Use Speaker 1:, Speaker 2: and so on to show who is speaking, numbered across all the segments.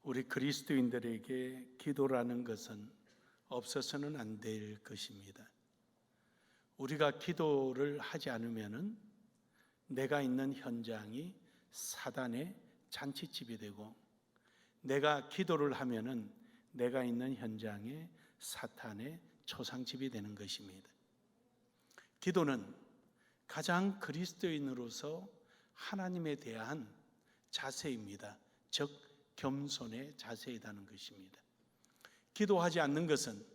Speaker 1: 우리 그리스도인들에게 기도라는 것은 없어서는 안 될 것입니다. 우리가 기도를 하지 않으면은 내가 있는 현장이 사단의 잔치집이 되고, 내가 기도를 하면은 내가 있는 현장에 사탄의 초상집이 되는 것입니다. 기도는 가장 그리스도인으로서 하나님에 대한 자세입니다. 즉 겸손의 자세이라는 것입니다. 기도하지 않는 것은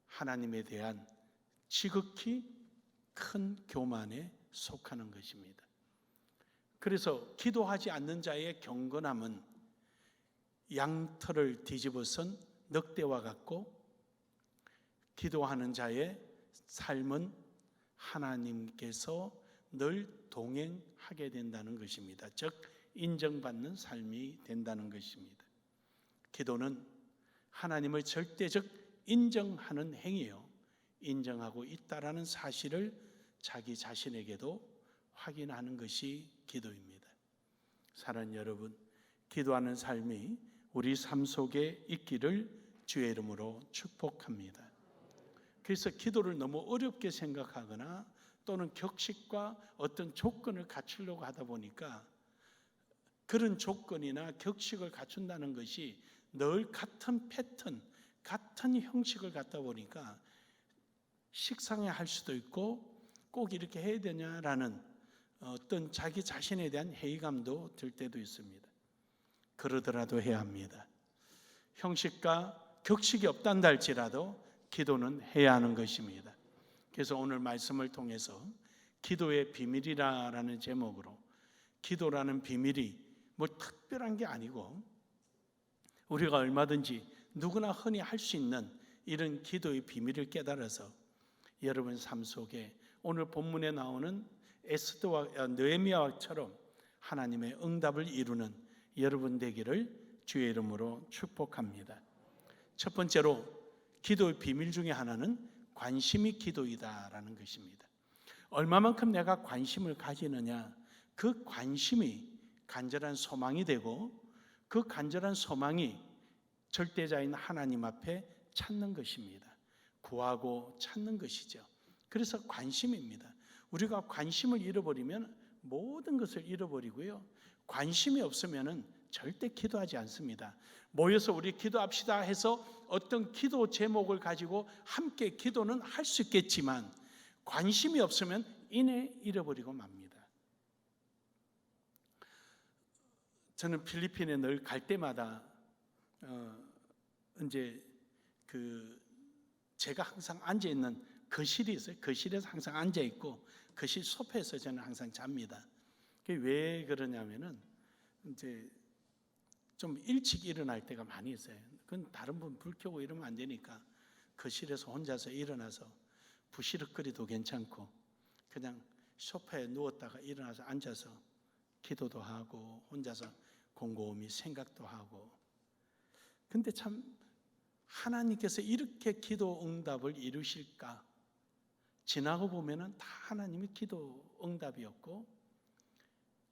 Speaker 1: 하나님에 대한 지극히 큰 교만에 속하는 것입니다. 그래서 기도하지 않는 자의 경건함은 양털을 뒤집어선 늑대와 같고, 기도하는 자의 삶은 하나님께서 늘 동행하게 된다는 것입니다. 즉 인정받는 삶이 된다는 것입니다. 기도는 하나님을 절대적 인정하는 행위요, 인정하고 있다라는 사실을 자기 자신에게도 확인하는 것이 기도입니다. 사랑하는 여러분, 기도하는 삶이 우리 삶 속에 있기를 주의 이름으로 축복합니다. 그래서 기도를 너무 어렵게 생각하거나 또는 격식과 어떤 조건을 갖추려고 하다 보니까 그런 조건이나 격식을 갖춘다는 것이 늘 같은 패턴, 같은 형식을 갖다 보니까 식상해 할 수도 있고, 꼭 이렇게 해야 되냐라는 어떤 자기 자신에 대한 회의감도 들 때도 있습니다. 그러더라도 해야 합니다. 형식과 격식이 없단다 할지라도 기도는 해야 하는 것입니다. 그래서 오늘 말씀을 통해서 기도의 비밀이라는 제목으로, 기도라는 비밀이 뭐 특별한 게 아니고 우리가 얼마든지 누구나 흔히 할 수 있는 이런 기도의 비밀을 깨달아서 여러분 삶 속에 오늘 본문에 나오는 에스더와 느헤미야처럼 하나님의 응답을 이루는 여러분 되기를 주의 이름으로 축복합니다. 첫 번째로 기도의 비밀 중에 하나는 관심이 기도이다라는 것입니다. 얼마만큼 내가 관심을 가지느냐, 그 관심이 간절한 소망이 되고, 그 간절한 소망이 절대자인 하나님 앞에 찾는 것입니다. 구하고 찾는 것이죠. 그래서 관심입니다. 우리가 관심을 잃어버리면 모든 것을 잃어버리고요, 관심이 없으면 절대 기도하지 않습니다. 모여서 우리 기도합시다 해서 어떤 기도 제목을 가지고 함께 기도는 할 수 있겠지만 관심이 없으면 이내 잃어버리고 맙니다. 저는 필리핀에 늘 갈 때마다 이제 제가 항상 앉아 있는 거실이 있어요. 거실에서 항상 앉아 있고 거실 소파에서 저는 항상 잡니다. 그게 왜 그러냐면은 이제 좀 일찍 일어날 때가 많이 있어요. 그건 다른 분 불 켜고 이러면 안 되니까 거실에서 혼자서 일어나서 부시럭거리도 괜찮고 그냥 소파에 누웠다가 일어나서 앉아서 기도도 하고 혼자서 곰곰이 생각도 하고. 근데 참 하나님께서 이렇게 기도 응답을 이루실까? 지나고 보면은 다 하나님의 기도 응답이었고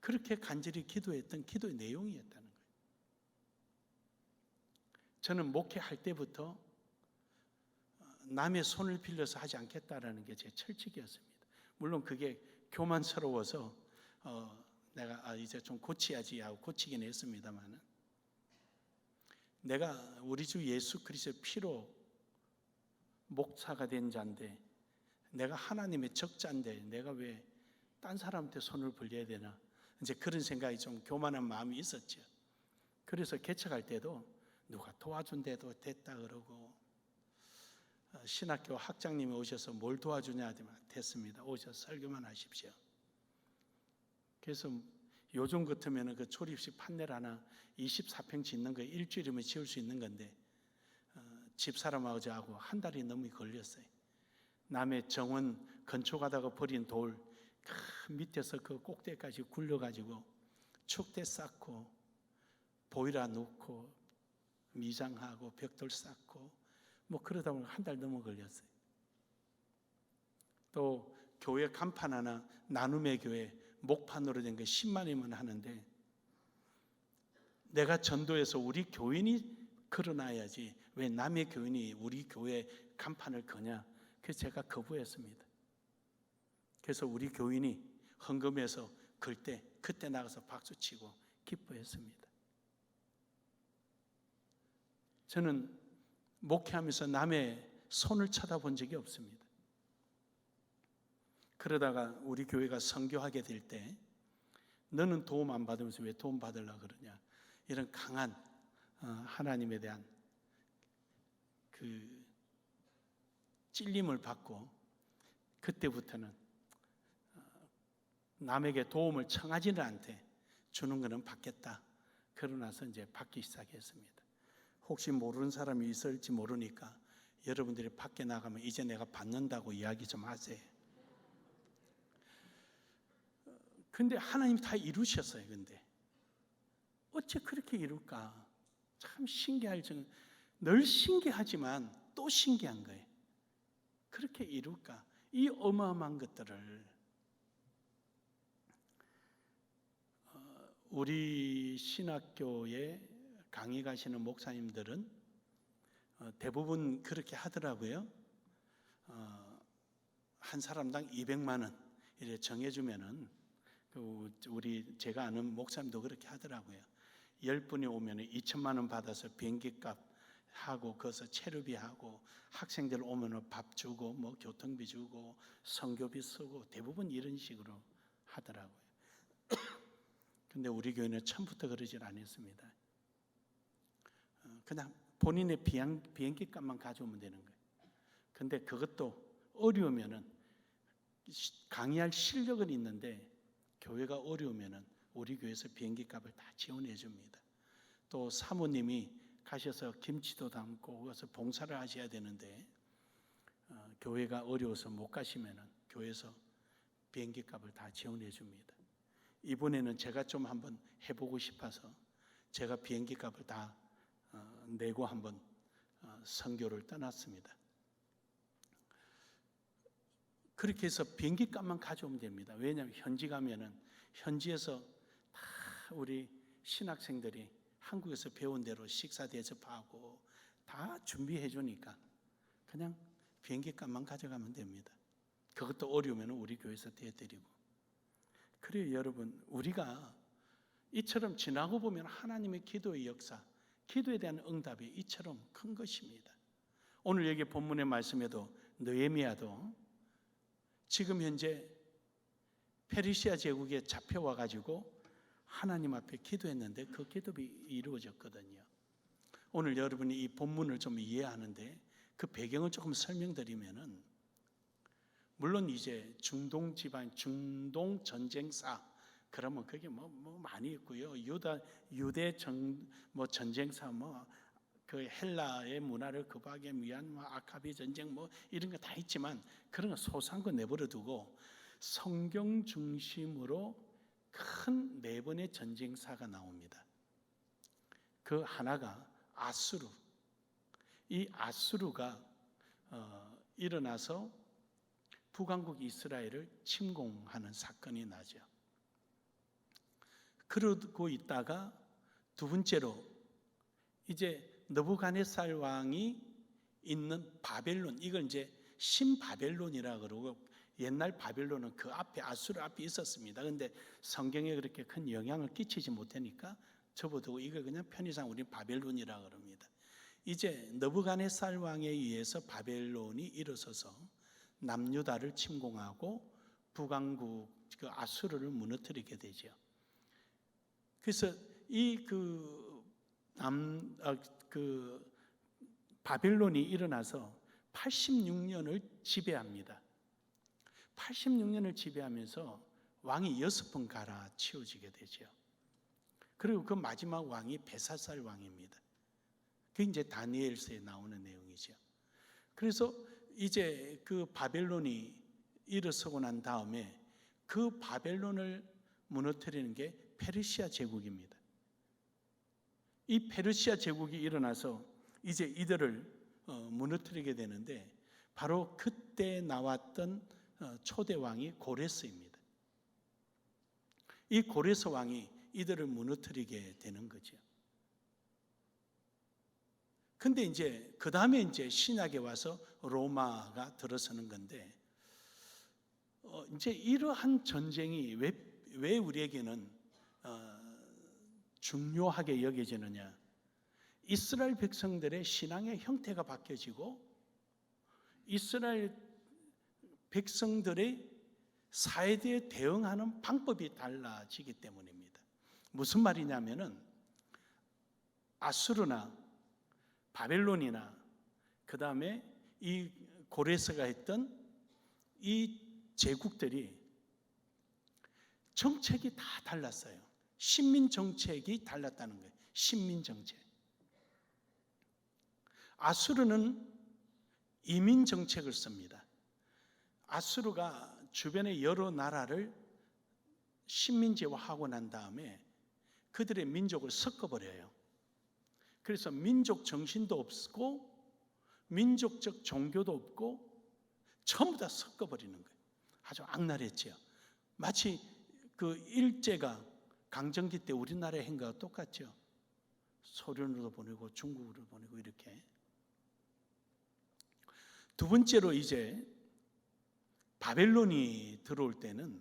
Speaker 1: 그렇게 간절히 기도했던 기도의 내용이었다는 거예요. 저는 목회할 때부터 남의 손을 빌려서 하지 않겠다라는 게 제 철칙이었습니다. 물론 그게 교만스러워서 내가 이제 좀 고쳐야지 하고 고치긴 했습니다만은, 내가 우리 주 예수 그리스도의 피로 목사가 된 자인데, 내가 하나님의 적자인데 내가 왜 딴 사람한테 손을 벌려야 되나, 이제 그런 생각이 좀 교만한 마음이 있었죠. 그래서 개척할 때도 누가 도와준대도 됐다 그러고, 신학교 학장님이 오셔서 뭘 도와주냐 하더만 됐습니다. 오셔서 설교만 하십시오. 그래서 요즘 같으면 그 조립식 판넬 하나 24평 짓는 거 일주일이면 지을 수 있는 건데 집사람하고 저하고 한 달이 넘게 걸렸어요. 남의 정원 건축하다가 버린 돌 밑에서 그 꼭대기까지 굴려가지고 축대 쌓고 보일러 놓고 미장하고 벽돌 쌓고 뭐 그러다 보면 한 달 넘어 걸렸어요. 또 교회 간판 하나 나눔의 교회 목판으로 된 거 10만이면 하는데 내가 전도해서 우리 교인이 걸어놔야지 왜 남의 교인이 우리 교회 간판을 거냐. 그래서 제가 거부했습니다. 그래서 우리 교인이 헌금해서 걸 때 그때 나가서 박수치고 기뻐했습니다. 저는 목회하면서 남의 손을 쳐다본 적이 없습니다. 그러다가 우리 교회가 선교하게 될 때 너는 도움 안 받으면서 왜 도움 받으려고 그러냐. 이런 강한 하나님에 대한 그 찔림을 받고 그때부터는 남에게 도움을 청하지는 않되 주는 것은 받겠다. 그러고 나서 이제 받기 시작했습니다. 혹시 모르는 사람이 있을지 모르니까 여러분들이 밖에 나가면 이제 내가 받는다고 이야기 좀 하세요. 근데 하나님 다 이루셨어요. 근데 어째 그렇게 이룰까? 참 신기할 정도. 늘 신기하지만 또 신기한 거예요. 그렇게 이룰까? 이 어마어마한 것들을 우리 신학교에 강의 가시는 목사님들은 대부분 그렇게 하더라고요. 한 사람당 200만 원 이렇게 정해주면은 제가 아는 목사님도 그렇게 하더라고요. 10분이 오면 2천만 원 받아서 비행기값 하고 거기서 체류비 하고 학생들 오면 밥 주고 뭐 교통비 주고 선교비 쓰고 대부분 이런 식으로 하더라고요. 근데 우리 교회는 처음부터 그러질 않았습니다. 그냥 본인의 비행기 값만 가져오면 되는 거예요. 근데 그것도 어려우면은 강의할 실력은 있는데 교회가 어려우면은 우리 교회에서 비행기 값을 다 지원해 줍니다. 또 사모님이 가셔서 김치도 담고 가서 봉사를 하셔야 되는데 교회가 어려워서 못 가시면은 교회에서 비행기 값을 다 지원해 줍니다. 이번에는 제가 좀 한번 해보고 싶어서 제가 비행기 값을 다 내고 한번 선교를 떠났습니다. 그렇게 해서 비행기 값만 가져오면 됩니다. 왜냐하면 현지 가면은 현지에서 다 우리 신학생들이 한국에서 배운 대로 식사 대접하고 다 준비해 주니까 그냥 비행기 값만 가져가면 됩니다. 그것도 어려우면 우리 교회에서 대드리고. 그래요, 여러분. 우리가 이처럼 지나고 보면 하나님의 기도의 역사, 기도에 대한 응답이 이처럼 큰 것입니다. 오늘 여기 본문의 말씀에도 느헤미야도 지금 현재 페르시아 제국에 잡혀와 가지고 하나님 앞에 기도했는데 그 기도가 이루어졌거든요. 오늘 여러분이 이 본문을 좀 이해하는데 그 배경을 조금 설명드리면은 물론 이제 중동 지방, 중동 전쟁사 그러면 그게 뭐 많이 있고요. 유대 전쟁사 그 헬라의 문화를 급하기 위한 아카비 전쟁 이런 거 다 있지만 그런 거 소소한 거 내버려 두고 성경 중심으로 큰 4번의 전쟁사가 나옵니다. 그 하나가 아수르. 이 아수르가 일어나서 북왕국 이스라엘을 침공하는 사건이 나죠. 그러고 있다가 두 번째로 이제 느부갓네살 왕이 있는 바벨론, 이걸 이제 신바벨론이라 그러고 옛날 바벨론은 그 앞에 아수르 앞에 있었습니다. 그런데 성경에 그렇게 큰 영향을 끼치지 못하니까 접어두고 이걸 그냥 편의상 우리 바벨론이라 그럽니다. 이제 느부갓네살 왕에 의해서 바벨론이 일어서서 남유다를 침공하고 북왕국 그 아수르를 무너뜨리게 되죠. 그래서 바벨론이 일어나서 86년을 지배합니다. 86년을 지배하면서 왕이 6번 갈아치워지게 되죠. 그리고 그 마지막 왕이 벨사살 왕입니다. 그게 이제 다니엘서에 나오는 내용이죠. 그래서 이제 그 바벨론이 일어서고 난 다음에 그 바벨론을 무너뜨리는 게 페르시아 제국입니다. 이 페르시아 제국이 일어나서 이제 이들을 무너뜨리게 되는데 바로 그때 나왔던 초대 왕이 고레스입니다. 이 고레스 왕이 이들을 무너뜨리게 되는 거죠. 근데 이제 그 다음에 이제 신약에 와서 로마가 들어서는 건데, 이제 이러한 전쟁이 왜 우리에게는 중요하게 여겨지느냐? 이스라엘 백성들의 신앙의 형태가 바뀌어지고 이스라엘 백성들의 사회에 대응하는 방법이 달라지기 때문입니다. 무슨 말이냐면은 아수르나 바벨론이나 그 다음에 이 고레스가 했던 이 제국들이 정책이 다 달랐어요. 식민 정책이 달랐다는 거예요. 식민 정책. 아수르는 이민 정책을 씁니다. 아수르가 주변의 여러 나라를 식민지화하고 난 다음에 그들의 민족을 섞어버려요. 그래서 민족 정신도 없고 민족적 종교도 없고 전부 다 섞어버리는 거예요. 아주 악랄했지요. 마치 그 일제가 강점기 때 우리나라의 행과가 똑같죠. 소련으로 보내고 중국으로 보내고 이렇게. 두 번째로 이제 바벨론이 들어올 때는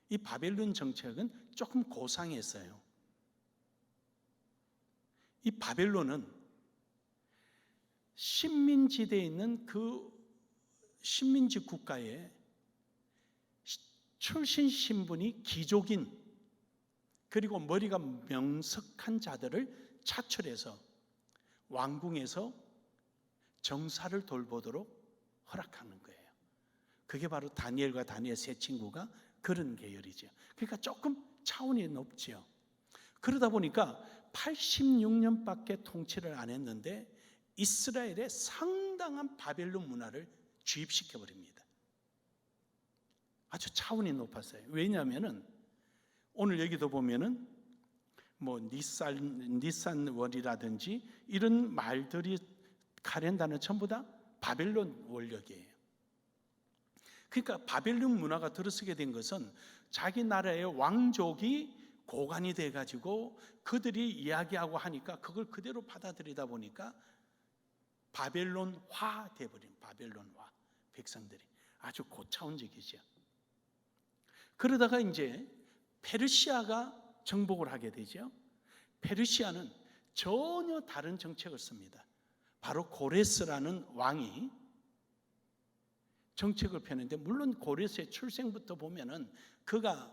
Speaker 1: 이 바벨론 정책은 조금 고상했어요. 이 바벨론은 식민지대에 있는 그 식민지 국가에 출신 신분이 귀족인 그리고 머리가 명석한 자들을 차출해서 왕궁에서 정사를 돌보도록 허락하는 거예요. 그게 바로 다니엘과 다니엘 세 친구가 그런 계열이죠. 그러니까 조금 차원이 높지요. 그러다 보니까 86년밖에 통치를 안 했는데 이스라엘에 상당한 바벨론 문화를 주입시켜 버립니다. 아주 차원이 높았어요. 왜냐하면은 오늘 여기도 보면은 뭐 니산월이라든지 이런 말들이 카렌다는 전부 다 바벨론 원력이에요. 그러니까 바벨론 문화가 들어서게 된 것은 자기 나라의 왕족이 고관이 돼가지고 그들이 이야기하고 하니까 그걸 그대로 받아들이다 보니까 바벨론화 돼버린 바벨론화 백성들이 아주 고차원적이죠. 그러다가 이제 페르시아가 정복을 하게 되죠. 페르시아는 전혀 다른 정책을 씁니다. 바로 고레스라는 왕이 정책을 펴는데, 물론 고레스의 출생부터 보면은 그가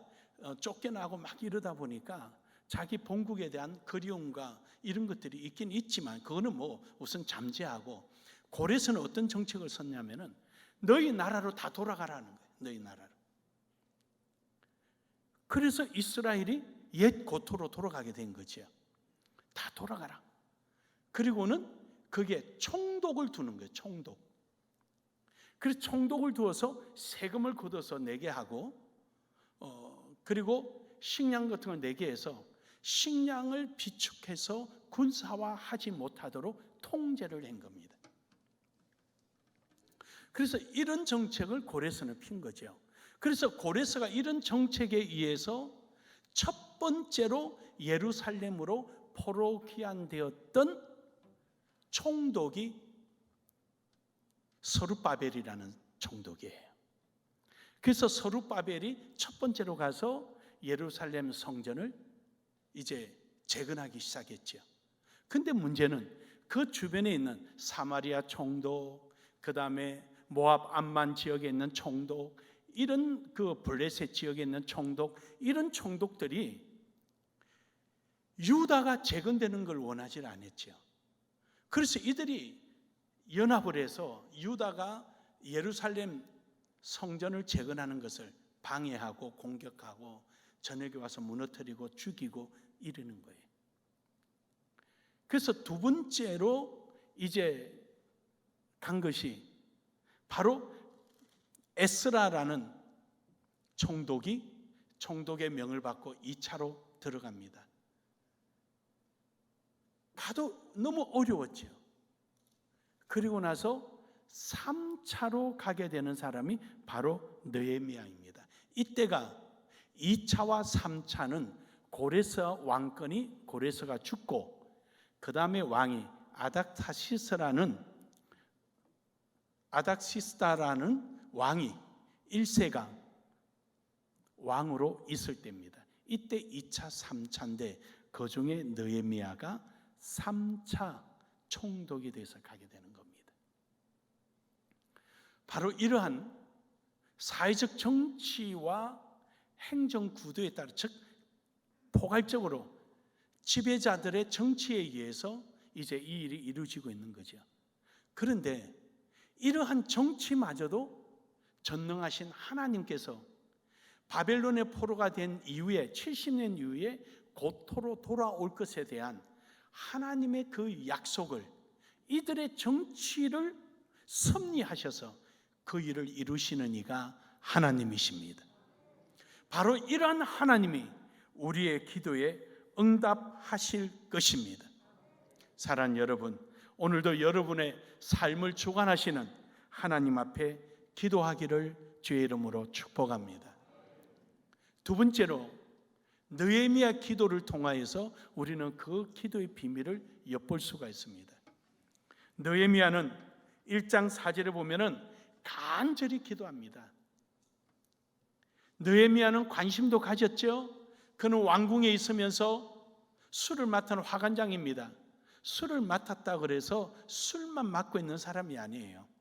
Speaker 1: 쫓겨나고 막 이러다 보니까 자기 본국에 대한 그리움과 이런 것들이 있긴 있지만 그거는 뭐 우선 잠재하고, 고레스는 어떤 정책을 썼냐면은 너희 나라로 다 돌아가라는 거예요. 너희 나라로. 그래서 이스라엘이 옛 고토로 돌아가게 된 거죠. 다 돌아가라. 그리고는 그게 총독을 두는 거예요. 총독. 그래서 총독을 두어서 세금을 걷어서 내게 하고 그리고 식량 같은 걸 내게 해서 식량을 비축해서 군사화하지 못하도록 통제를 한 겁니다. 그래서 이런 정책을 고레스는 핀 거죠. 그래서 고레스가 이런 정책에 의해서 첫 번째로 예루살렘으로 포로귀환되었던 총독이 서룹바벨이라는 총독이에요. 그래서 서룹바벨이 첫 번째로 가서 예루살렘 성전을 이제 재건하기 시작했죠. 근데 문제는 그 주변에 있는 사마리아 총독, 그 다음에 모압 암만 지역에 있는 총독, 이런 그 블레셋 지역에 있는 총독, 이런 총독들이 유다가 재건되는 걸 원하지 않았죠. 그래서 이들이 연합을 해서 유다가 예루살렘 성전을 재건하는 것을 방해하고 공격하고 저녁에 와서 무너뜨리고 죽이고 이러는 거예요. 그래서 두 번째로 이제 간 것이 바로 에스라라는 총독의 명을 받고 2차로 들어갑니다. 가도 너무 어려웠죠. 그리고 나서 3차로 가게 되는 사람이 바로 느헤미야입니다. 이때가 2차와 3차는 고레스 왕권이 고레스가 죽고 그 다음에 왕이 아닥시스다라는 왕이 1세가 왕으로 있을 때입니다. 이때 2차, 3차인데 그 중에 느헤미야가 3차 총독이 돼서 가게 되는 겁니다. 바로 이러한 사회적 정치와 행정 구도에 따라, 즉 포괄적으로 지배자들의 정치에 의해서 이제 이 일이 이루어지고 있는 거죠. 그런데 이러한 정치마저도 전능하신 하나님께서 바벨론의 포로가 된 이후에 70년 이후에 고토로 돌아올 것에 대한 하나님의 그 약속을, 이들의 정치를 섭리하셔서 그 일을 이루시는 이가 하나님이십니다. 바로 이러한 하나님이 우리의 기도에 응답하실 것입니다. 사랑하는 여러분, 오늘도 여러분의 삶을 주관하시는 하나님 앞에 기도하기를 주의 이름으로 축복합니다. 두 번째로, 느헤미야 기도를 통하여서 우리는 그 기도의 비밀을 엿볼 수가 있습니다. 느헤미야는 1장 4절에 보면은 간절히 기도합니다. 느헤미야는 관심도 가졌죠. 그는 왕궁에 있으면서 술을 맡은 화관장입니다. 술을 맡았다 그래서 술만 맡고 있는 사람이 아니에요.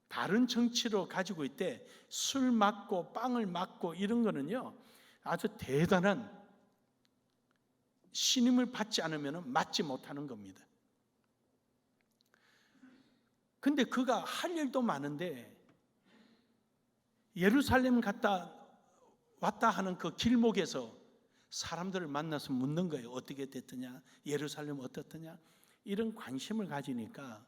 Speaker 1: 다른 정치로 가지고 있대 술 맡고 빵을 맡고 이런 거는요, 아주 대단한 신임을 받지 않으면 맡지 못하는 겁니다. 근데 그가 할 일도 많은데 예루살렘 갔다 왔다 하는 그 길목에서 사람들을 만나서 묻는 거예요. 어떻게 됐더냐? 예루살렘 어떻더냐? 이런 관심을 가지니까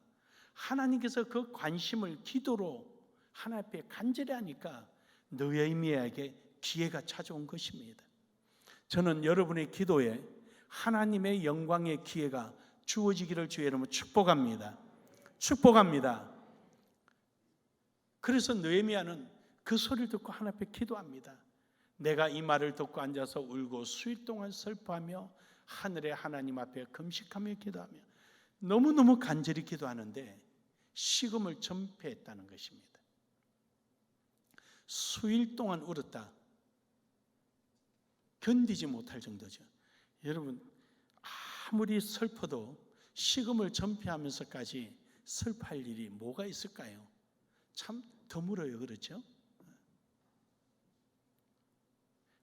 Speaker 1: 하나님께서 그 관심을 기도로 하나님 앞에 간절히 하니까 느헤미야에게 기회가 찾아온 것입니다. 저는 여러분의 기도에 하나님의 영광의 기회가 주어지기를 주의 이름으로 축복합니다. 축복합니다. 그래서 느헤미야는 그 소리를 듣고 하나님 앞에 기도합니다. 내가 이 말을 듣고 앉아서 울고 수일 동안 슬퍼하며 하늘의 하나님 앞에 금식하며 기도하며 너무너무 간절히 기도하는데 식음을 전폐했다는 것입니다. 수일 동안 울었다. 견디지 못할 정도죠. 여러분, 아무리 슬퍼도 식음을 전폐하면서까지 슬퍼할 일이 뭐가 있을까요? 참 드물어요. 그렇죠?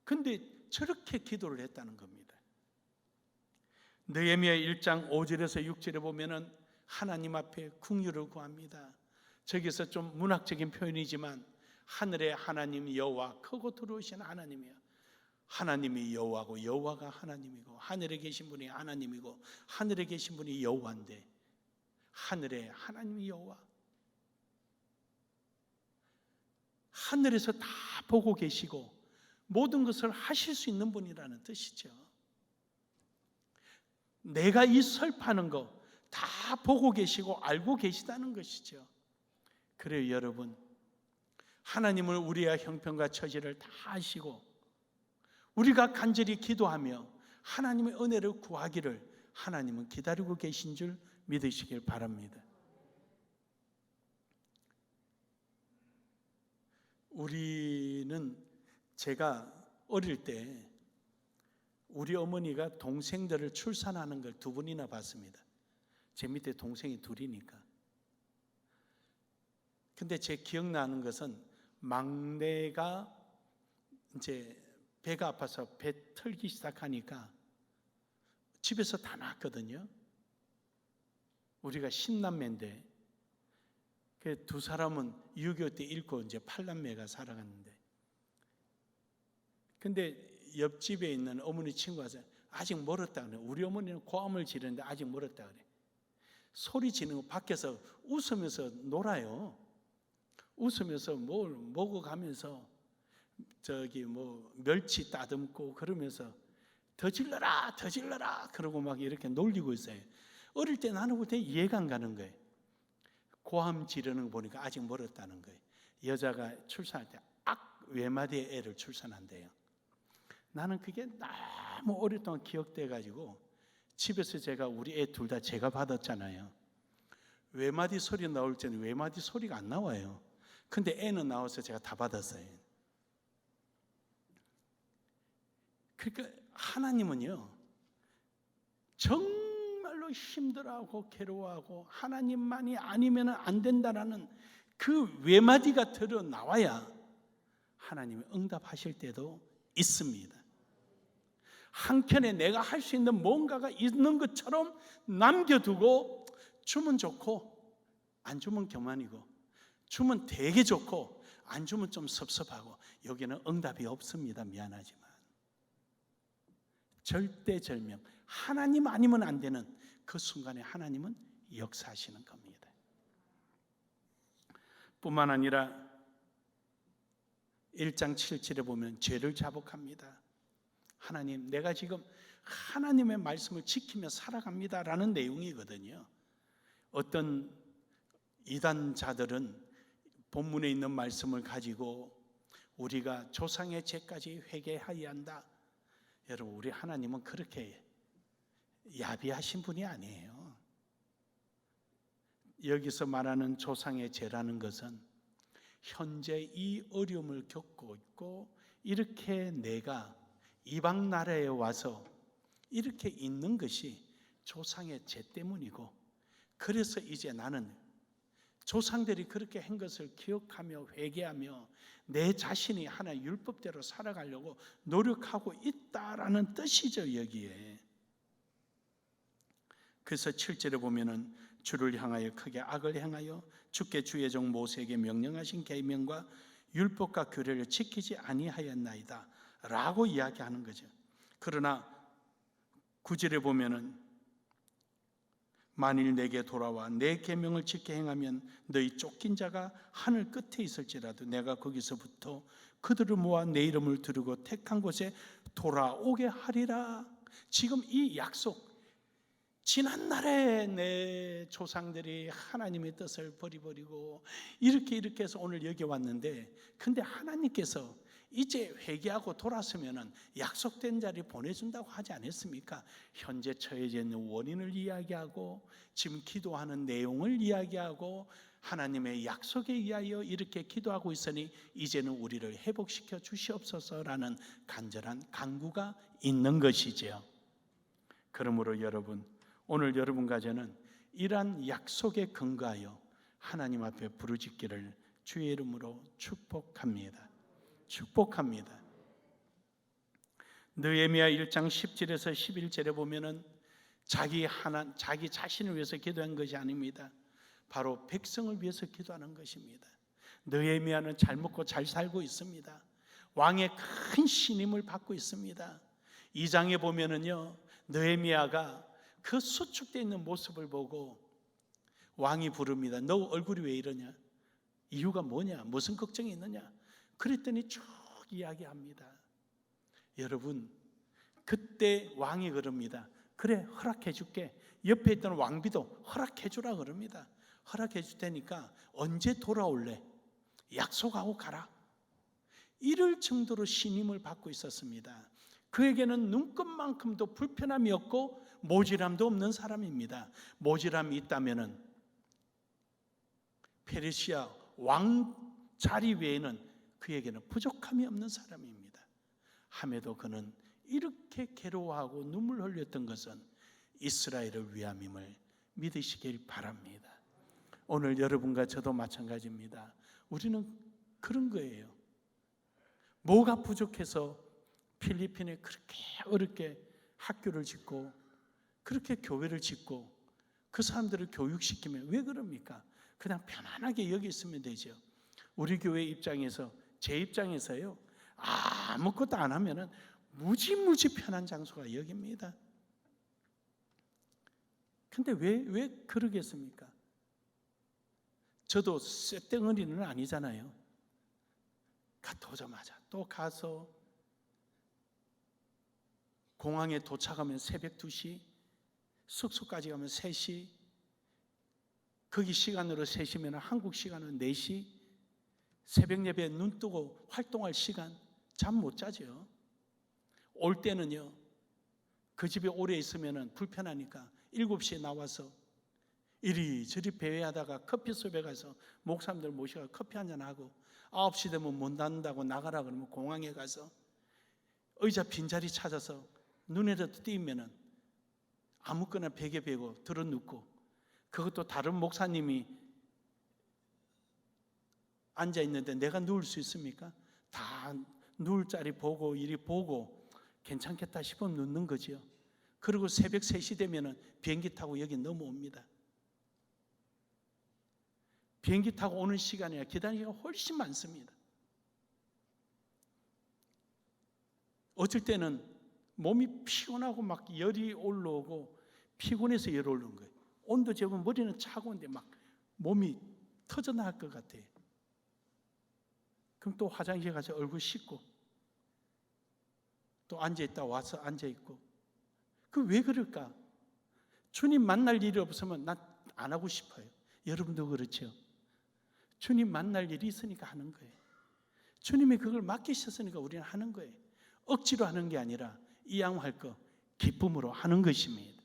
Speaker 1: 근데 저렇게 기도를 했다는 겁니다. 느헤미야 1장 5절에서 6절에 보면은 하나님 앞에 긍휼을 구합니다. 저기서 좀 문학적인 표현이지만 하늘의 하나님 여호와, 크고 두려우신 하나님이요, 하나님이 여호와고 여호와가 하나님이고 하늘에 계신 분이 하나님이고 하늘에 계신 분이 여호와인데 하늘의 하나님이 여호와, 하늘에서 다 보고 계시고 모든 것을 하실 수 있는 분이라는 뜻이죠. 내가 이 슬퍼하는 거 다 보고 계시고 알고 계시다는 것이죠. 그래요, 여러분. 하나님을 우리의 형편과 처지를 다 아시고 우리가 간절히 기도하며 하나님의 은혜를 구하기를 하나님은 기다리고 계신 줄 믿으시길 바랍니다. 우리는, 제가 어릴 때 우리 어머니가 동생들을 출산하는 걸 2번이나 봤습니다. 제 밑에 동생이 2이니까. 근데 제 기억나는 것은 막내가 이제 배가 아파서 배 털기 시작하니까 집에서 다 낳았거든요. 우리가 10남매인데 그 2사람은 6.25 때 잃고 이제 8남매가 살아갔는데, 근데 옆집에 있는 어머니 친구가 아직 멀었다 그래. 우리 어머니는 고함을 지르는데 아직 멀었다 그래. 소리 지르고 밖에서 웃으면서 놀아요. 웃으면서 뭘 먹어가면서 저기 뭐 멸치 따듬고 그러면서 더 질러라 더 질러라 그러고 막 이렇게 놀리고 있어요. 어릴 때 나는 볼 때 이해가 안 가는 거예요. 고함 지르는 거 보니까 아직 멀었다는 거예요. 여자가 출산할 때 외마디의 애를 출산한대요. 나는 그게 너무 오랫동안 기억돼 가지고 집에서 제가 우리 애 둘 다 제가 받았잖아요. 외마디 소리 나올 때는 외마디 소리가 안 나와요. 근데 애는 나와서 제가 다 받았어요. 그러니까 하나님은요, 정말로 힘들어하고 괴로워하고 하나님만이 아니면 안 된다라는 그 외마디가 들어 나와야 하나님이 응답하실 때도 있습니다. 한켠에 내가 할 수 있는 뭔가가 있는 것처럼 남겨두고 주면 좋고 안 주면 교만이고, 주면 되게 좋고 안 주면 좀 섭섭하고, 여기는 응답이 없습니다. 미안하지만 절대절명, 하나님 아니면 안 되는 그 순간에 하나님은 역사하시는 겁니다. 뿐만 아니라 1장 7절에 보면 죄를 자복합니다. 하나님, 내가 지금 하나님의 말씀을 지키며 살아갑니다 라는 내용이거든요. 어떤 이단자들은 본문에 있는 말씀을 가지고 우리가 조상의 죄까지 회개하여야 한다. 여러분, 우리 하나님은 그렇게 야비하신 분이 아니에요. 여기서 말하는 조상의 죄라는 것은 현재 이 어려움을 겪고 있고, 이렇게 내가 이방 나라에 와서 이렇게 있는 것이 조상의 죄 때문이고, 그래서 이제 나는 조상들이 그렇게 한 것을 기억하며 회개하며 내 자신이 하나의 율법대로 살아가려고 노력하고 있다라는 뜻이죠, 여기에. 그래서 7절에 보면은 주를 향하여 크게 악을 행하여 주께 주의 종 모세에게 명령하신 계명과 율법과 규례를 지키지 아니하였나이다 라고 이야기하는 거죠. 그러나 9절에 보면은 만일 내게 돌아와 내 계명을 지켜 행하면 너희 쫓긴 자가 하늘 끝에 있을지라도 내가 거기서부터 그들을 모아 내 이름을 두르고 택한 곳에 돌아오게 하리라. 지금 이 약속, 지난날에 내 조상들이 하나님의 뜻을 버리고 이렇게 해서 오늘 여기 왔는데, 근데 하나님께서 이제 회개하고 돌아서면 약속된 자리 보내준다고 하지 않았습니까? 현재 처해져 있는 원인을 이야기하고 지금 기도하는 내용을 이야기하고 하나님의 약속에 의하여 이렇게 기도하고 있으니 이제는 우리를 회복시켜 주시옵소서라는 간절한 간구가 있는 것이지요. 그러므로 여러분, 오늘 여러분과 저는 이러한 약속에 근거하여 하나님 앞에 부르짖기를 주의 이름으로 축복합니다. 축복합니다. 느헤미야 1장 10절에서 11절에 보면은 자기 자신을 위해서 기도한 것이 아닙니다. 바로 백성을 위해서 기도하는 것입니다. 느헤미야는 잘 먹고 잘 살고 있습니다. 왕의 큰 신임을 받고 있습니다. 2장에 보면은요, 느헤미야가 그 수축되어 있는 모습을 보고 왕이 부릅니다. 너 얼굴이 왜 이러냐? 이유가 뭐냐? 무슨 걱정이 있느냐? 그랬더니 쭉 이야기합니다. 여러분, 그때 왕이 그럽니다. 그래, 허락해 줄게. 옆에 있던 왕비도 허락해 주라 그럽니다. 허락해 줄 테니까 언제 돌아올래? 약속하고 가라. 이럴 정도로 신임을 받고 있었습니다. 그에게는 눈끝만큼도 불편함이 없고 모질함도 없는 사람입니다. 모질함이 있다면은 페르시아 왕 자리 외에는 그에게는 부족함이 없는 사람입니다. 함에도 그는 이렇게 괴로워하고 눈물 흘렸던 것은 이스라엘을 위함임을 믿으시길 바랍니다. 오늘 여러분과 저도 마찬가지입니다. 우리는 그런 거예요. 뭐가 부족해서 필리핀에 그렇게 어렵게 학교를 짓고 그렇게 교회를 짓고 그 사람들을 교육시키면 왜 그럽니까? 그냥 편안하게 여기 있으면 되죠. 우리 교회 입장에서, 제 입장에서요, 아무것도 안 하면은 무지무지 편한 장소가 여기입니다. 근데 왜 그러겠습니까? 저도 쇳덩어리는 아니잖아요. 갔다 오자마자 또 가서 공항에 도착하면 새벽 2시, 숙소까지 가면 3시, 거기 시간으로 3시면 한국 시간은 4시, 새벽 예배에 눈 뜨고 활동할 시간 잠 못 자죠. 올 때는요, 그 집에 오래 있으면 불편하니까 7시에 나와서 이리저리 배회하다가 커피숍에 가서 목사님들 모시고 커피 한잔하고 9시 되면 문 닫는다고 나가라 그러면 공항에 가서 의자 빈자리 찾아서 눈에라도 띄면 아무거나 베개 베고 들어눕고, 그것도 다른 목사님이 앉아있는데 내가 누울 수 있습니까? 다 누울 자리 보고 이리 보고 괜찮겠다 싶으면 눕는 거지요. 그리고 새벽 3시 되면 비행기 타고 여기 넘어옵니다. 비행기 타고 오는 시간이야 기다리기가 훨씬 많습니다. 어쩔 때는 몸이 피곤하고 막 열이 올라오고 피곤해서 열 올라오는 거예요. 온도 재면 머리는 차가운데 막 몸이 터져나갈 것 같아요. 그럼 또 화장실 가서 얼굴 씻고 또 앉아있다 와서 앉아있고. 그 왜 그럴까? 주님 만날 일이 없으면 난 안 하고 싶어요. 여러분도 그렇죠? 주님 만날 일이 있으니까 하는 거예요. 주님이 그걸 맡기셨으니까 우리는 하는 거예요. 억지로 하는 게 아니라 이왕할 거 기쁨으로 하는 것입니다.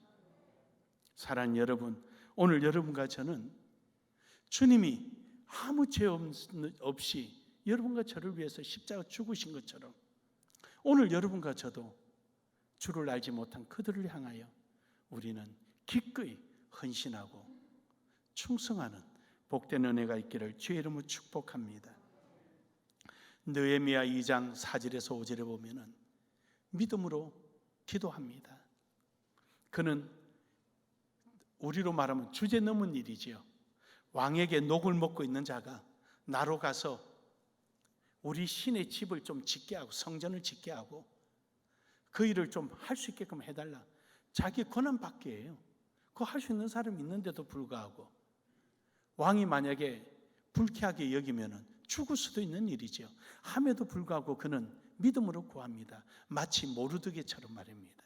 Speaker 1: 사랑하는 여러분, 오늘 여러분과 저는 주님이 아무 죄 없이 여러분과 저를 위해서 십자가 죽으신 것처럼 오늘 여러분과 저도 주를 알지 못한 그들을 향하여 우리는 기꺼이 헌신하고 충성하는 복된 은혜가 있기를 주의 이름으로 축복합니다. 느헤미야 2장 4절에서 5절에 보면은 믿음으로 기도합니다. 그는 우리로 말하면 주제 넘은 일이지요. 왕에게 녹을 먹고 있는 자가 나로 가서 우리 신의 집을 좀 짓게 하고 성전을 짓게 하고 그 일을 좀 할 수 있게끔 해달라. 자기 권한 밖이에요. 그거 할 수 있는 사람이 있는데도 불구하고 왕이 만약에 불쾌하게 여기면 죽을 수도 있는 일이죠. 함에도 불구하고 그는 믿음으로 구합니다. 마치 모르드게처럼 말입니다.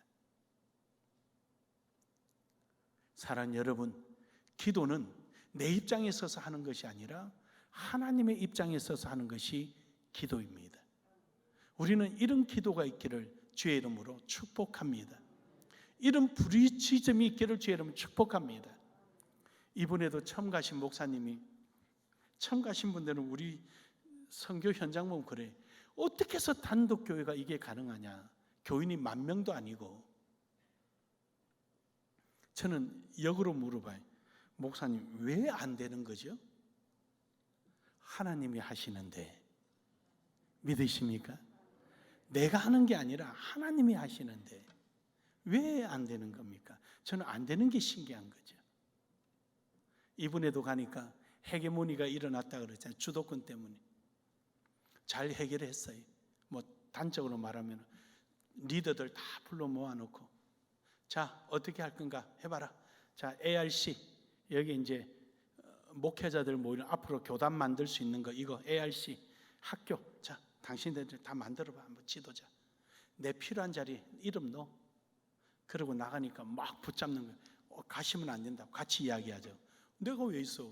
Speaker 1: 사랑하는 여러분, 기도는 내 입장에 서서 하는 것이 아니라 하나님의 입장에 서서 하는 것이 기도입니다. 우리는 이런 기도가 있기를 주의 이름으로 축복합니다. 이런 부르짖음이 있기를 주의 이름으로 축복합니다. 이번에도 처음 가신 목사님이, 처음 가신 분들은 우리 선교 현장 보면 그래. 어떻게 해서 단독 교회가 이게 가능하냐? 교인이 10,000명도 아니고. 저는 역으로 물어봐요. 목사님, 왜 안 되는 거죠? 하나님이 하시는데 믿으십니까? 내가 하는 게 아니라 하나님이 하시는데 왜 안 되는 겁니까? 저는 안 되는 게 신기한 거죠. 이번에도 가니까 헤게모니가 일어났다 그러잖아요. 주도권 때문에. 잘 해결했어요. 뭐 단적으로 말하면 리더들 다 불러 모아놓고 자, 어떻게 할 건가 해봐라. 자, ARC 여기 이제 목회자들 모이는 앞으로 교단 만들 수 있는 거 이거 ARC 학교. 자, 당신들 다 만들어봐. 한번 지도자. 내 필요한 자리 이름 넣어. 그러고 나가니까 막 붙잡는 거예요. 가시면 안 된다고 같이 이야기하죠. 내가 왜 있어?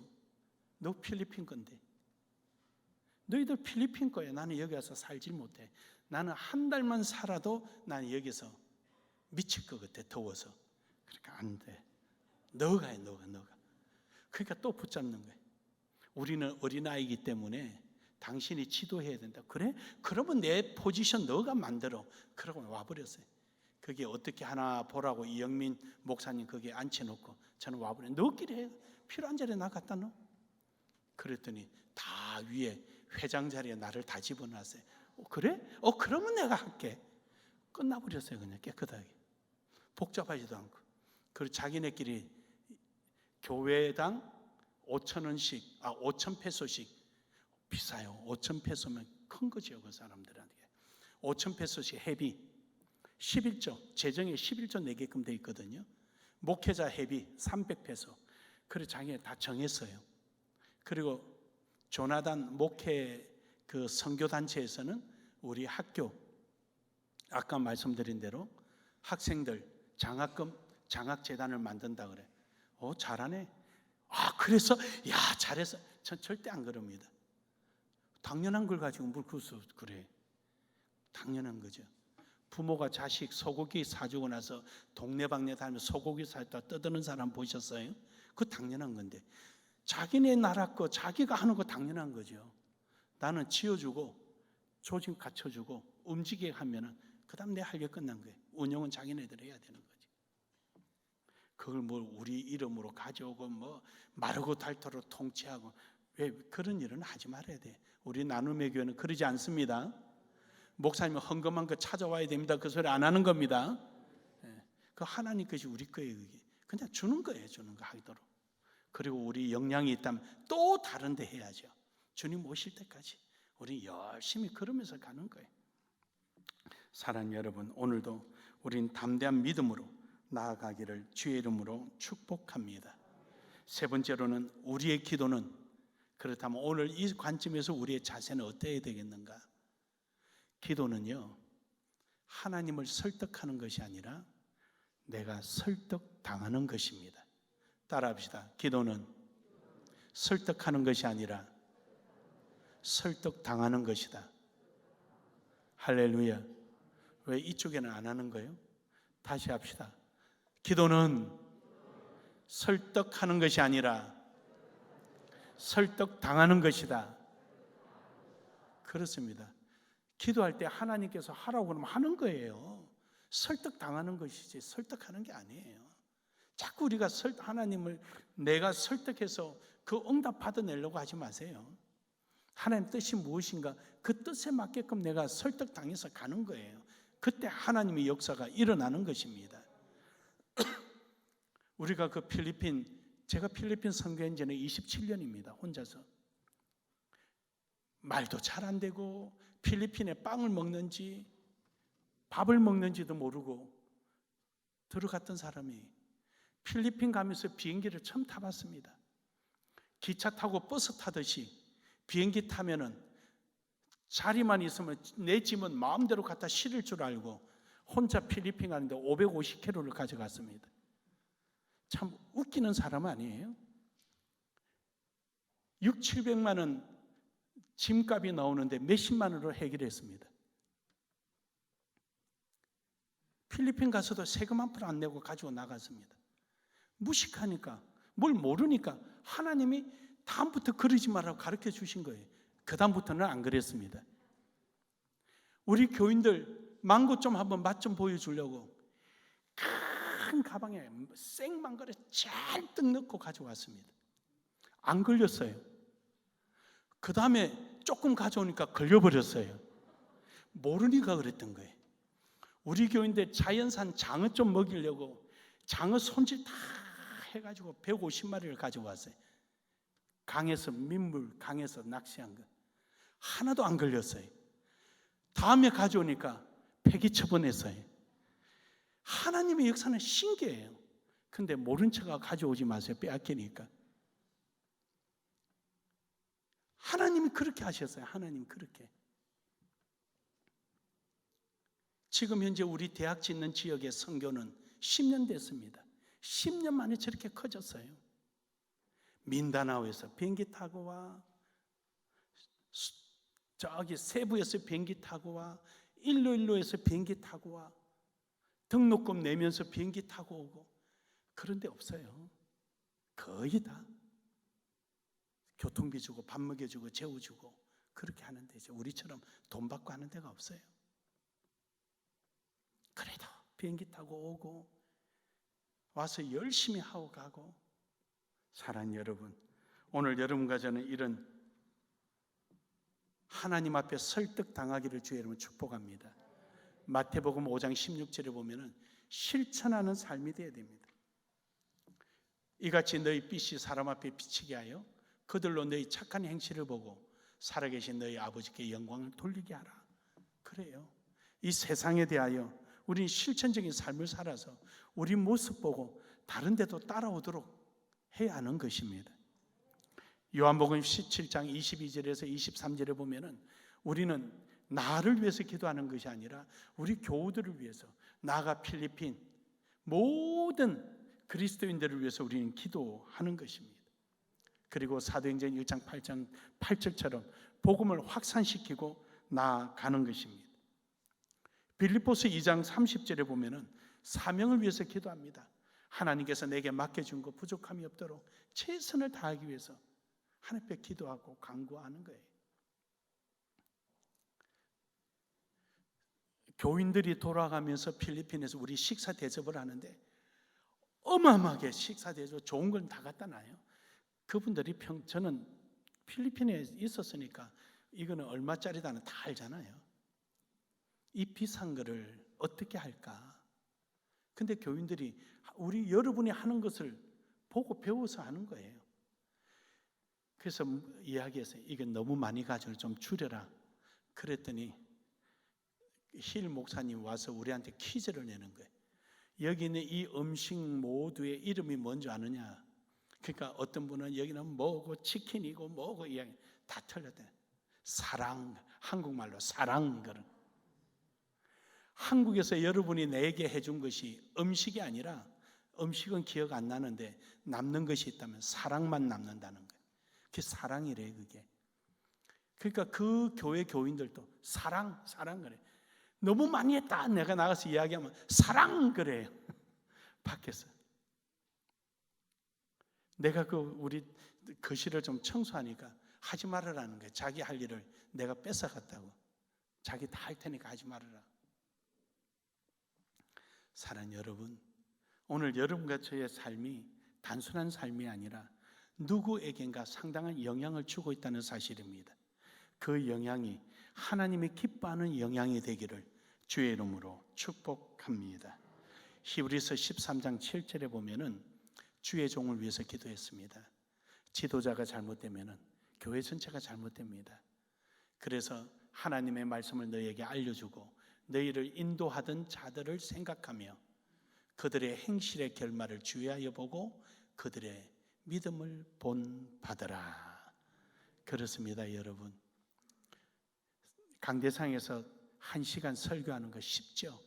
Speaker 1: 너 필리핀 건데. 너희들 필리핀 거야. 나는 여기 와서 살지 못해. 나는 한 달만 살아도 나는 여기서 미칠 것 같아. 더워서. 그러니까 안 돼. 너가 해. 너가. 그러니까 또 붙잡는 거예요. 우리는 어린아이이기 때문에 당신이 지도해야 된다. 그래? 그러면 내 포지션 너가 만들어. 그러고 와버렸어요. 그게 어떻게 하나 보라고 이영민 목사님 거기에 앉혀놓고 저는 와버렸어요. 너끼리 해. 필요한 자리에 나 갖다 놓어. 그랬더니 다 위에 회장 자리에 나를 다 집어놨어요. 그래? 그러면 내가 할게. 끝나버렸어요. 그냥 깨끗하게. 복잡하지도 않고. 그리고 자기네끼리 교회당 5,000원씩, 5,000페소씩 비싸요. 5,000페소면 큰 거죠. 그 사람들한테. 5,000페소씩 회비 11조, 재정에 11조 내게끔 돼 있거든요. 목회자 회비 300페소. 그래서 자기가 다 정했어요. 그리고 조나단 목회 그 선교단체에서는 우리 학교 아까 말씀드린 대로 학생들 장학금 장학재단을 만든다 그래. 잘하네. 그래서 야 잘했어. 전 절대 안 그럽니다. 당연한 걸 가지고 뭘 그래. 당연한 거죠. 부모가 자식 소고기 사주고 나서 동네방네 다니면서 소고기 사다 떠드는 사람 보셨어요? 그거 당연한 건데, 자기네 나라 거 자기가 하는 거 당연한 거죠. 나는 지어주고 조직 갖춰주고 움직이게 하면은 그 다음 내 할 일 끝난 거예요. 운영은 자기네들 해야 되는 거지. 그걸 뭐 우리 이름으로 가져오고 뭐 마르고 닳도록 통치하고, 왜 그런 일은 하지 말아야 돼. 우리 나눔의 교회는 그러지 않습니다. 목사님은 헌금한 거 찾아와야 됩니다. 그 소리 안 하는 겁니다. 그 하나님 것이 우리 거예요. 그게 그냥 주는 거예요. 주는 거 하도록. 그리고 우리 역량이 있다면 또 다른 데 해야죠. 주님 오실 때까지 우리 열심히 걸으면서 가는 거예요. 사랑하는 여러분, 오늘도 우린 담대한 믿음으로 나아가기를 주의 이름으로 축복합니다. 세 번째로는 우리의 기도는, 그렇다면 오늘 이 관점에서 우리의 자세는 어때야 되겠는가? 기도는요, 하나님을 설득하는 것이 아니라 내가 설득당하는 것입니다. 따라합시다. 기도는 설득하는 것이 아니라 설득당하는 것이다. 할렐루야. 왜 이쪽에는 안 하는 거예요? 다시 합시다. 기도는 설득하는 것이 아니라 설득당하는 것이다. 그렇습니다. 기도할 때 하나님께서 하라고 그러면 하는 거예요. 설득당하는 것이지 설득하는 게 아니에요. 자꾸 우리가 하나님을 내가 설득해서 그 응답 받아내려고 하지 마세요. 하나님 뜻이 무엇인가, 그 뜻에 맞게끔 내가 설득당해서 가는 거예요. 그때 하나님의 역사가 일어나는 것입니다. 우리가 제가 필리핀 선교한 지는 27년입니다. 혼자서. 말도 잘 안 되고 필리핀에 빵을 먹는지 밥을 먹는지도 모르고 들어갔던 사람이 필리핀 가면서 비행기를 처음 타봤습니다. 기차 타고 버스 타듯이 비행기 타면은 자리만 있으면 내 짐은 마음대로 갖다 실을 줄 알고 혼자 필리핀 가는데 550kg를 가져갔습니다. 참 웃기는 사람 아니에요? 600~700만 원 짐값이 나오는데 몇십만 원으로 해결했습니다. 필리핀 가서도 세금 1% 안 내고 가지고 나갔습니다. 무식하니까, 뭘 모르니까 하나님이 다음부터 그러지 말라고 가르쳐 주신 거예요. 그 다음부터는 안 그랬습니다. 우리 교인들 망고 좀 한번 맛 좀 보여주려고 큰 가방에 생망고를 잔뜩 넣고 가져왔습니다. 안 걸렸어요. 그 다음에 조금 가져오니까 걸려버렸어요. 모르니까 그랬던 거예요. 우리 교인들 자연산 장어 좀 먹이려고 장어 손질 다 해가지고 150마리를 가져왔어요. 강에서 민물, 강에서 낚시한 거 하나도 안 걸렸어요. 다음에 가져오니까 폐기 처분했어요. 하나님의 역사는 신기해요. 근데 모른 척하고 가져오지 마세요. 빼앗기니까. 하나님이 그렇게 하셨어요. 하나님 그렇게. 지금 현재 우리 대학 짓는 지역의 선교는 10년 됐습니다. 10년 만에 저렇게 커졌어요. 민다나오에서 비행기 타고 와, 저기 세부에서 비행기 타고 와, 일로일로에서 비행기 타고 와, 등록금 내면서 비행기 타고 오고. 그런데 없어요. 거의 다 교통비 주고 밥 먹여주고 재워주고 그렇게 하는 데죠. 우리처럼 돈 받고 하는 데가 없어요. 그래도 비행기 타고 오고 와서 열심히 하고 가고. 사랑하는 여러분, 오늘 여러분과 저는 이런 하나님 앞에 설득당하기를 주의 이름으로 축복합니다. 마태복음 5장 16절에 보면은 실천하는 삶이 되어야 됩니다. 이같이 너희 빛이 사람 앞에 비치게 하여 그들로 너희 착한 행실을 보고 살아계신 너희 아버지께 영광을 돌리게 하라. 그래요. 이 세상에 대하여 우리는 실천적인 삶을 살아서 우리 모습 보고 다른 데도 따라오도록 해야 하는 것입니다. 요한복음 17장 22절에서 23절에 보면은 우리는 나를 위해서 기도하는 것이 아니라 우리 교우들을 위해서, 나아가 필리핀 모든 그리스도인들을 위해서 우리는 기도하는 것입니다. 그리고 사도행전 1장 8장 8절처럼 복음을 확산시키고 나아가는 것입니다. 빌립보서 2장 30절에 보면은 사명을 위해서 기도합니다. 하나님께서 내게 맡겨준 것 부족함이 없도록 최선을 다하기 위해서 하나님 앞에 기도하고 간구하는 거예요. 교인들이 돌아가면서 필리핀에서 우리 식사 대접을 하는데 어마어마하게 식사 대접 좋은 건 다 갖다 놔요. 그분들이 저는 필리핀에 있었으니까 이거는 얼마짜리다는 다 알잖아요. 이 비싼 거를 어떻게 할까? 근데 교인들이 여러분이 하는 것을 보고 배워서 하는 거예요. 그래서 이야기했어요. 이게 너무 많이 가지고 좀 줄여라. 그랬더니 힐 목사님 와서 우리한테 퀴즈를 내는 거예요. 여기 있는 이 음식 모두의 이름이 뭔지 아느냐? 그러니까 어떤 분은 여기는 뭐고 치킨이고 뭐고 이야기 다 틀렸대. 사랑, 한국말로 사랑 그런. 한국에서 여러분이 내게 해준 것이 음식이 아니라 음식은 기억 안 나는데 남는 것이 있다면 사랑만 남는다는 거예요. 그게 사랑이래 그게. 그러니까 그 교회 교인들도 사랑 그래. 너무 많이 했다. 내가 나가서 이야기하면 사랑 그래요. 밖에서. 내가 우리 거실을 좀 청소하니까 하지 말으라는 거예요. 자기 할 일을 내가 뺏어갔다고. 자기 다 할 테니까 하지 말으라. 사랑하는 여러분, 오늘 여러분과 저의 삶이 단순한 삶이 아니라 누구에겐가 상당한 영향을 주고 있다는 사실입니다. 그 영향이 하나님이 기뻐하는 영향이 되기를 주의 이름으로 축복합니다. 히브리서 13장 7절에 보면은 주의 종을 위해서 기도했습니다. 지도자가 잘못되면은 교회 전체가 잘못됩니다. 그래서 하나님의 말씀을 너희에게 알려주고 너희를 인도하던 자들을 생각하며 그들의 행실의 결말을 주의하여 보고 그들의 믿음을 본받으라. 그렇습니다, 여러분. 강대상에서 1시간 설교하는 거 쉽죠?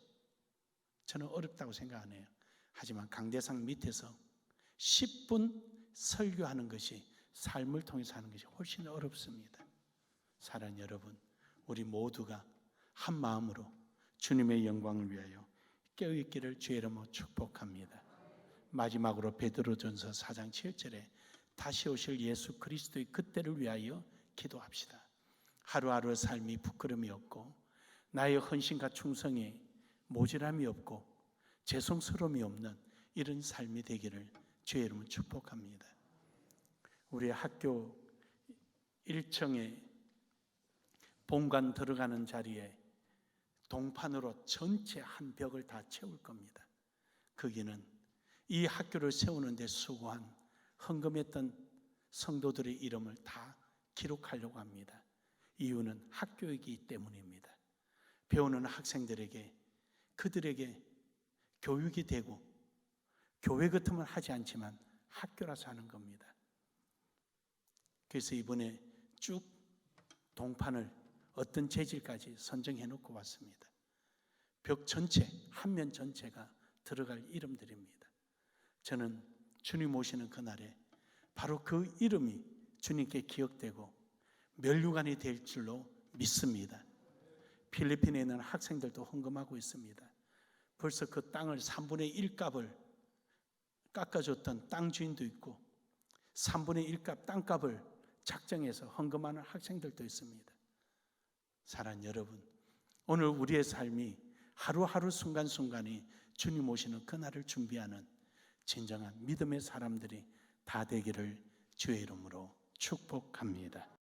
Speaker 1: 저는 어렵다고 생각 안 해요. 하지만 강대상 밑에서 10분 설교하는 것이 삶을 통해서 하는 것이 훨씬 어렵습니다. 사랑하는 여러분, 우리 모두가 한 마음으로 주님의 영광을 위하여 깨어있기를 주의 이름으로 축복합니다. 마지막으로 베드로전서 4장 7절에 다시 오실 예수 그리스도의 그때를 위하여 기도합시다. 하루하루의 삶이 부끄러움이 없고 나의 헌신과 충성에 모질함이 없고 죄송스러움이 없는 이런 삶이 되기를 주의 이름으로 축복합니다. 우리 학교 1층에 본관 들어가는 자리에 동판으로 전체 한 벽을 다 채울 겁니다. 거기는 이 학교를 세우는 데 수고한 헌금했던 성도들의 이름을 다 기록하려고 합니다. 이유는 학교이기 때문입니다. 배우는 학생들에게 그들에게 교육이 되고 교회 같으면 하지 않지만 학교라서 하는 겁니다. 그래서 이번에 쭉 동판을 어떤 재질까지 선정해 놓고 왔습니다. 벽 전체, 한 면 전체가 들어갈 이름들입니다. 저는 주님 오시는 그날에 바로 그 이름이 주님께 기억되고 면류관이 될 줄로 믿습니다. 필리핀에 있는 학생들도 헌금하고 있습니다. 벌써 그 땅을 3분의 1값을 깎아줬던 땅 주인도 있고 3분의 1값 땅값을 작정해서 헌금하는 학생들도 있습니다. 사랑하는 여러분, 오늘 우리의 삶이 하루하루 순간순간이 주님 오시는 그날을 준비하는 진정한 믿음의 사람들이 다 되기를 주의 이름으로 축복합니다.